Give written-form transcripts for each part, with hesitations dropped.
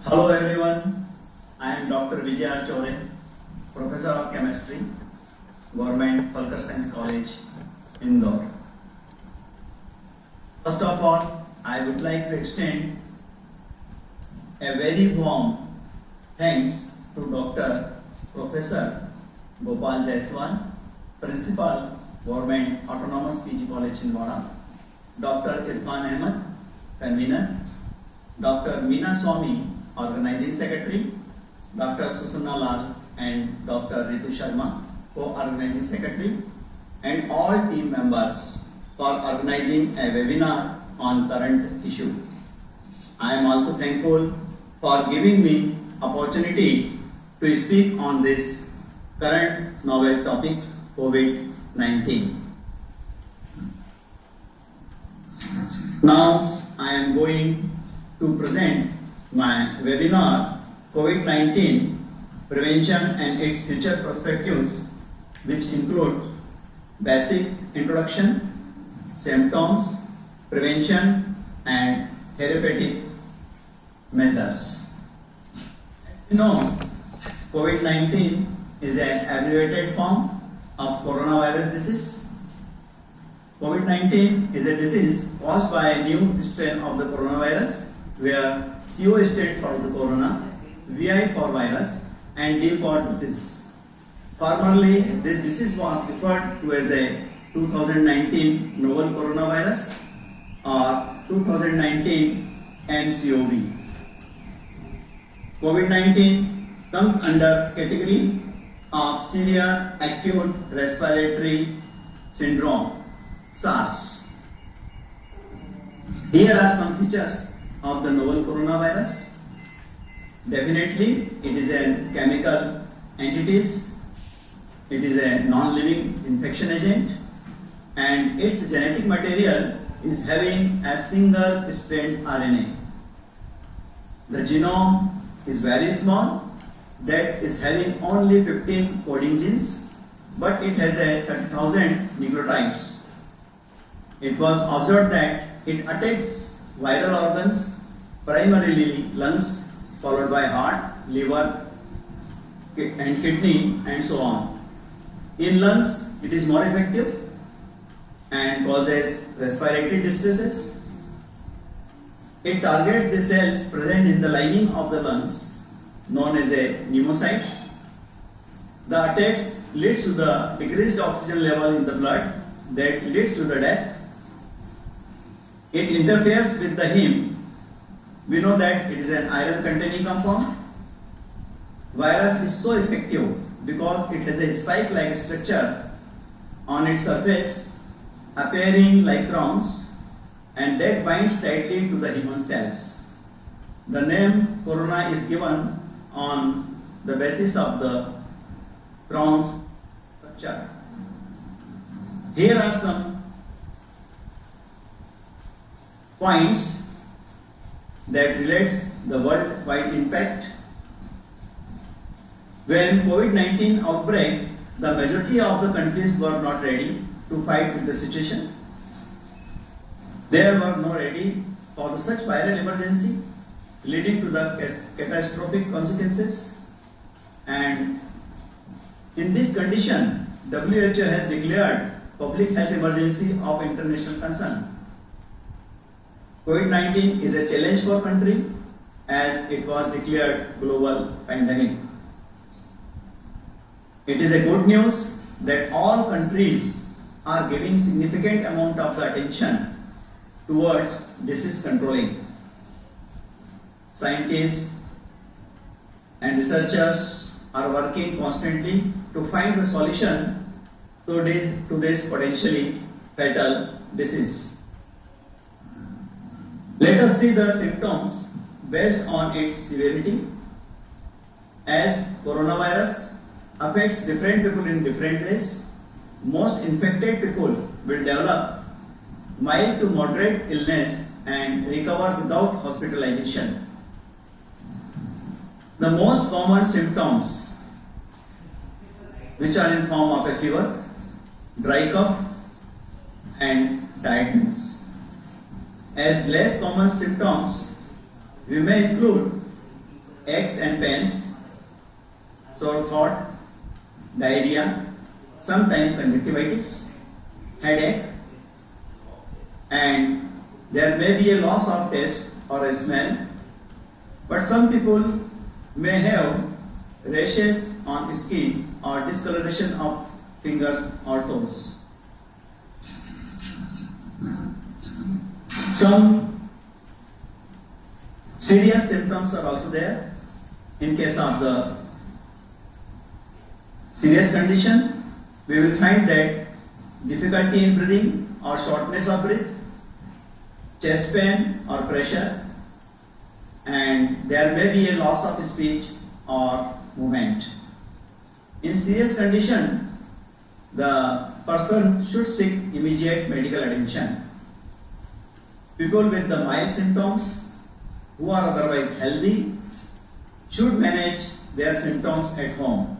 Hello everyone, I am Dr. Vijay R. Chore, Professor of Chemistry, Government Falkar Science College, Indore. First of all, I would like to extend a very warm thanks to Dr. Professor Gopal Jaiswal, Principal, Government Autonomous PG College, Chhindwara, Dr. Irfan Ahmed, Convener, Dr. Meena Swami, Organizing Secretary, Dr. Susanna Lal and Dr. Ritu Sharma, Co-Organizing Secretary, and all team members for organizing a webinar on current issue. I am also thankful for giving me opportunity to speak on this current novel topic, COVID-19. Now I am going to present my webinar, COVID-19 Prevention and its Future Perspectives, which include basic introduction, symptoms, prevention and therapeutic measures. As you know, COVID-19 is an abbreviated form of coronavirus disease. COVID-19 is a disease caused by a new strain of the coronavirus, where CO stands for the corona, VI for virus, and D for disease. Formerly, this disease was referred to as a 2019 novel coronavirus or 2019 NCOV. COVID-19 comes under category of severe acute respiratory syndrome, SARS. Here are some features of the novel coronavirus. Definitely, it is a chemical entity, it is a non-living infection agent, and its genetic material is having a single strand RNA. The genome is very small, that is having only 15 coding genes, but it has a 30,000 nucleotides. It was observed that it attacks viral organs, primarily lungs, followed by heart, liver, and kidney, and so on. In lungs, it is more effective and causes respiratory distresses. It targets the cells present in the lining of the lungs, known as pneumocytes. The attacks leads to the decreased oxygen level in the blood that leads to the death. It interferes with the heme. We know that it is an iron containing compound. Virus is so effective because it has a spike-like structure on its surface appearing like crowns, and that binds tightly to the human cells. The name corona is given on the basis of the crowns structure. Here are some points that relates the worldwide impact. When COVID-19 outbreak, the majority of the countries were not ready to fight with the situation. They were not ready for such viral emergency, leading to the catastrophic consequences. And in this condition, WHO has declared public health emergency of international concern. COVID-19 is a challenge for country as it was declared global pandemic. It is a good news that all countries are giving significant amount of the attention towards disease controlling. Scientists and researchers are working constantly to find the solution to this potentially fatal disease. Let us see the symptoms based on its severity. As coronavirus affects different people in different ways, most infected people will develop mild to moderate illness and recover without hospitalization. The most common symptoms, which are in form of a fever, dry cough, and tiredness. As less common symptoms, we may include aches and pains, sore throat, diarrhea, sometimes conjunctivitis, headache, and there may be a loss of taste or a smell, but some people may have rashes on skin or discoloration of fingers or toes. Some serious symptoms are also there. In case of the serious condition, we will find that difficulty in breathing or shortness of breath, chest pain or pressure, and there may be a loss of speech or movement. In serious condition, the person should seek immediate medical attention. People with the mild symptoms who are otherwise healthy should manage their symptoms at home.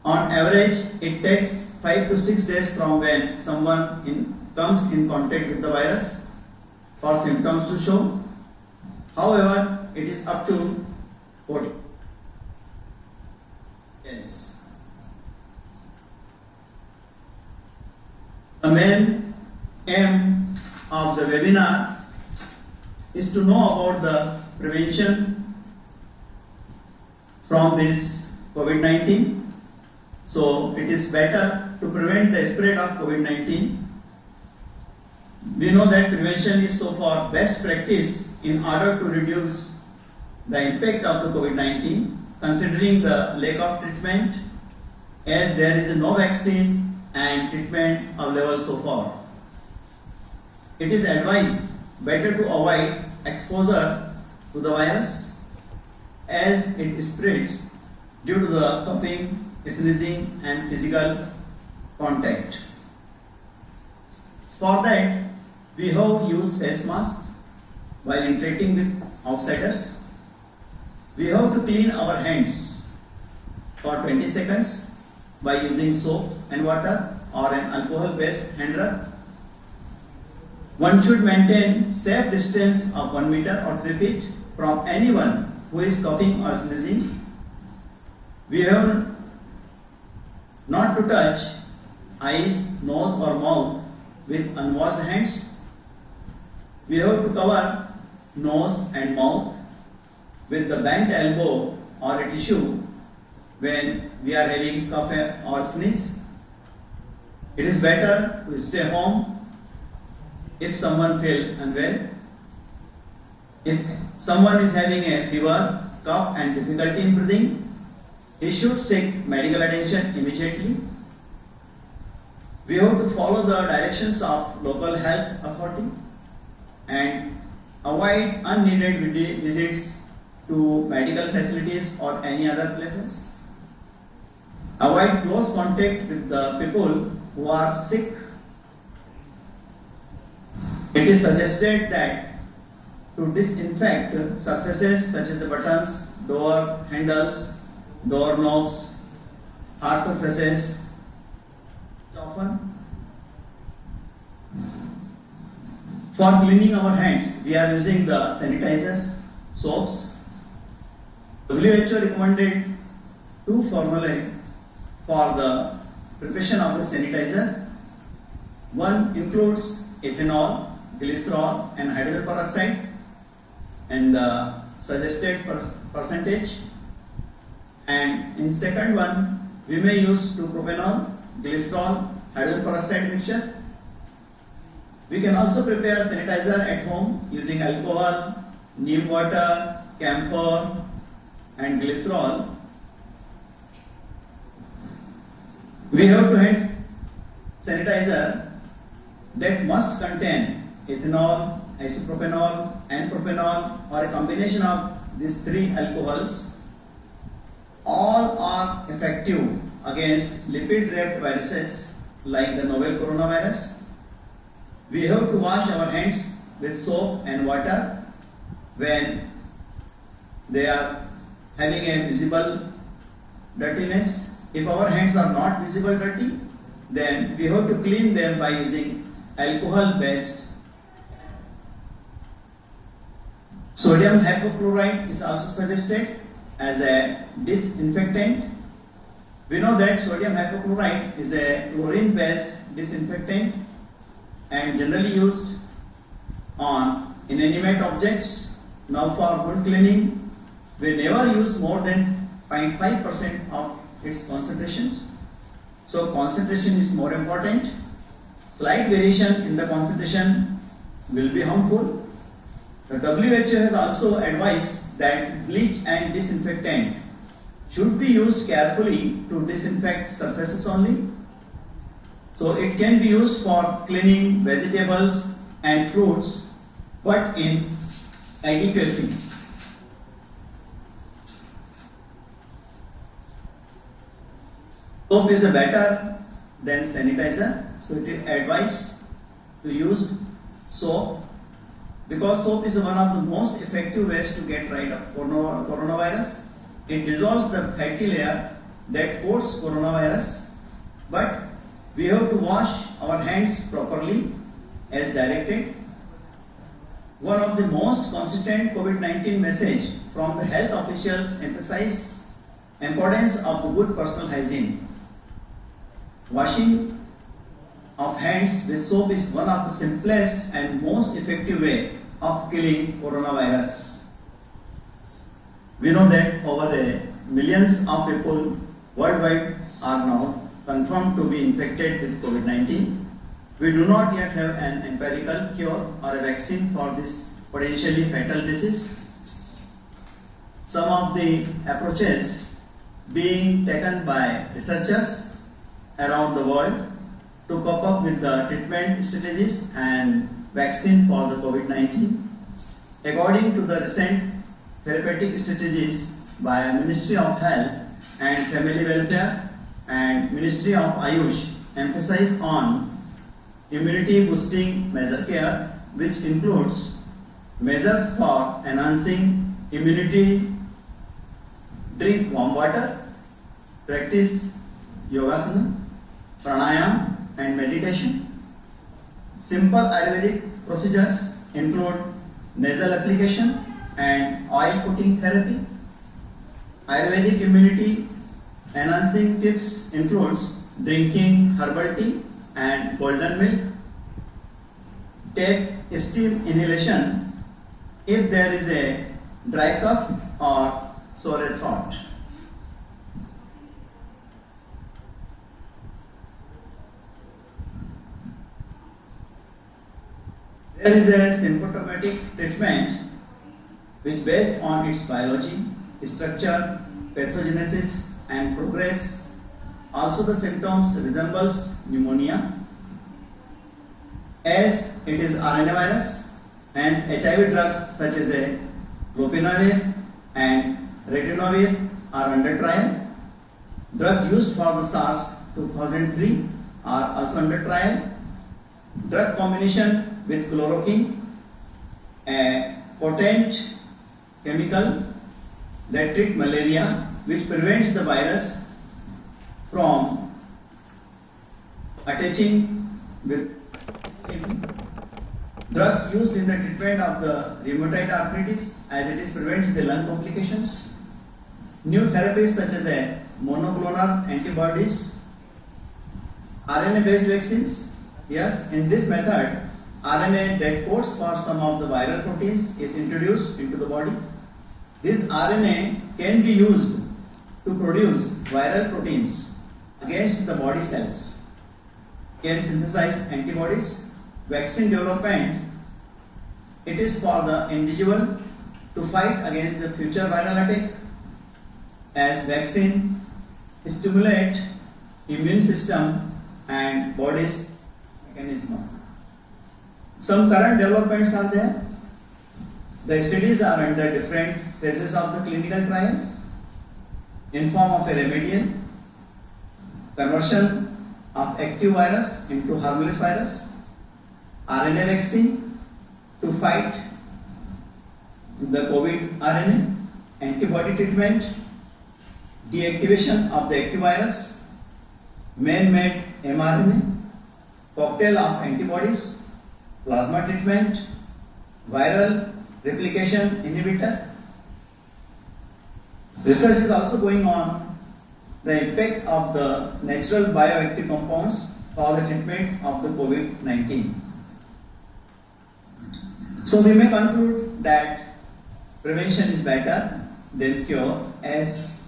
On average, it takes 5 to 6 days from when someone comes in contact with the virus for symptoms to show. However, it is up to 40 days. The main aim of the webinar is to know about the prevention from this COVID-19. So it is better to prevent the spread of COVID-19. We know that prevention is so far best practice in order to reduce the impact of the COVID-19, considering the lack of treatment, as there is no vaccine and treatment available so far. It is advised better to avoid exposure to the virus as it spreads due to the coughing, sneezing and physical contact. For that, we have used face masks while interacting with outsiders. We have to clean our hands for 20 seconds by using soap and water or an alcohol-based hand rub. One should maintain safe distance of 1 meter or 3 feet from anyone who is coughing or sneezing. We have not to touch eyes, nose or mouth with unwashed hands. We have to cover nose and mouth with the bent elbow or a tissue when we are having cough or sneeze. It is better to stay home if someone feels unwell. If someone is having a fever, cough and difficulty in breathing, he should seek medical attention immediately. We have to follow the directions of local health authority and avoid unneeded visits to medical facilities or any other places. Avoid close contact with the people who are sick. It is suggested that to disinfect surfaces such as buttons, door handles, doorknobs, hard surfaces often. For cleaning our hands, we are using the sanitizers, soaps. WHO recommended 2 formulae for the preparation of the sanitizer. One includes ethanol, glycerol and hydrogen peroxide, and the suggested percentage. And in second one, we may use 2-propanol, glycerol, hydrogen peroxide mixture. We can also prepare sanitizer at home using alcohol, neem water, camphor and glycerol. We have to hand sanitizer that must contain ethanol, isopropanol and propanol or a combination of these 3 alcohols. All are effective against lipid-wrapped viruses like the novel coronavirus. We have to wash our hands with soap and water when they are having a visible dirtiness. If our hands are not visible dirty, then we have to clean them by using alcohol-based Sodium hypochlorite is also suggested as a disinfectant. We know that sodium hypochlorite is a chlorine-based disinfectant and generally used on inanimate objects. Now for wound cleaning, we never use more than 0.5% of its concentrations. So concentration is more important. Slight variation in the concentration will be harmful. The WHO has also advised that bleach and disinfectant should be used carefully to disinfect surfaces only. So it can be used for cleaning vegetables and fruits, but in adequacy. Soap is better than sanitizer, so it is advised to use soap because soap is one of the most effective ways to get rid of coronavirus. It dissolves the fatty layer that coats coronavirus, but we have to wash our hands properly as directed. One of the most consistent COVID-19 message from the health officials emphasize importance of the good personal hygiene. Washing of hands with soap is one of the simplest and most effective way of killing coronavirus. We know that over millions of people worldwide are now confirmed to be infected with COVID-19. We do not yet have an empirical cure or a vaccine for this potentially fatal disease. Some of the approaches being taken by researchers around the world to cope up with the treatment strategies and vaccine for the COVID-19. According to the recent therapeutic strategies by Ministry of Health and Family Welfare and Ministry of Ayush emphasize on immunity boosting measure care, which includes measures for enhancing immunity, drink warm water, practice yogasana, pranayam and meditation. Simple Ayurvedic procedures include nasal application and oil putting therapy. Ayurvedic immunity enhancing tips includes drinking herbal tea and golden milk. Take steam inhalation if there is a dry cough or sore throat. There is a symptomatic treatment which based on its biology, structure, pathogenesis and progress. Also the symptoms resembles pneumonia. As it is RNA virus, hence HIV drugs such as lopinavir and ritonavir are under trial. Drugs used for the SARS 2003 are also under trial. Drug combination with chloroquine, a potent chemical that treats malaria, which prevents the virus from attaching with him. Drugs used in the treatment of the rheumatoid arthritis, as it is prevents the lung complications. New therapies such as monoclonal antibodies, RNA-based vaccines. Yes, in this method, RNA that codes for some of the viral proteins is introduced into the body. This RNA can be used to produce viral proteins against the body cells, can synthesize antibodies. Vaccine development, it is for the individual to fight against the future viral attack, as vaccine stimulate immune system and body's mechanism. Some current developments are there. The studies are under different phases of the clinical trials in form of a remedial, conversion of active virus into harmless virus, RNA vaccine to fight the COVID RNA, antibody treatment, deactivation of the active virus, man-made mRNA, cocktail of antibodies, plasma treatment, viral replication inhibitor. Research is also going on the impact of the natural bioactive compounds for the treatment of the COVID-19. So we may conclude that prevention is better than cure, as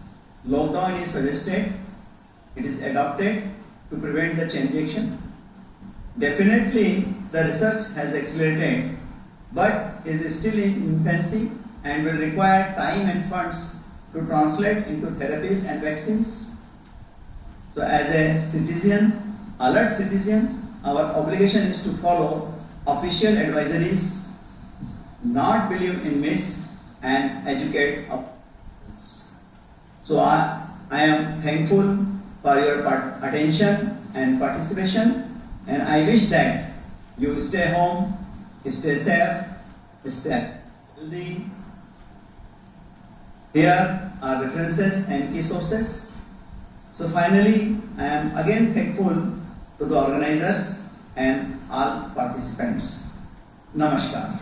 lockdown is suggested, it is adopted to prevent the chain reaction. Definitely the research has accelerated, but is still in infancy and will require time and funds to translate into therapies and vaccines. So as a citizen, alert citizen, our obligation is to follow official advisories, not believe in myths, and educate others. So I am thankful for your attention and participation, and I wish that you stay home, stay safe, stay healthy. Here are references and key sources. So finally, I am again thankful to the organizers and all participants. Namaskar.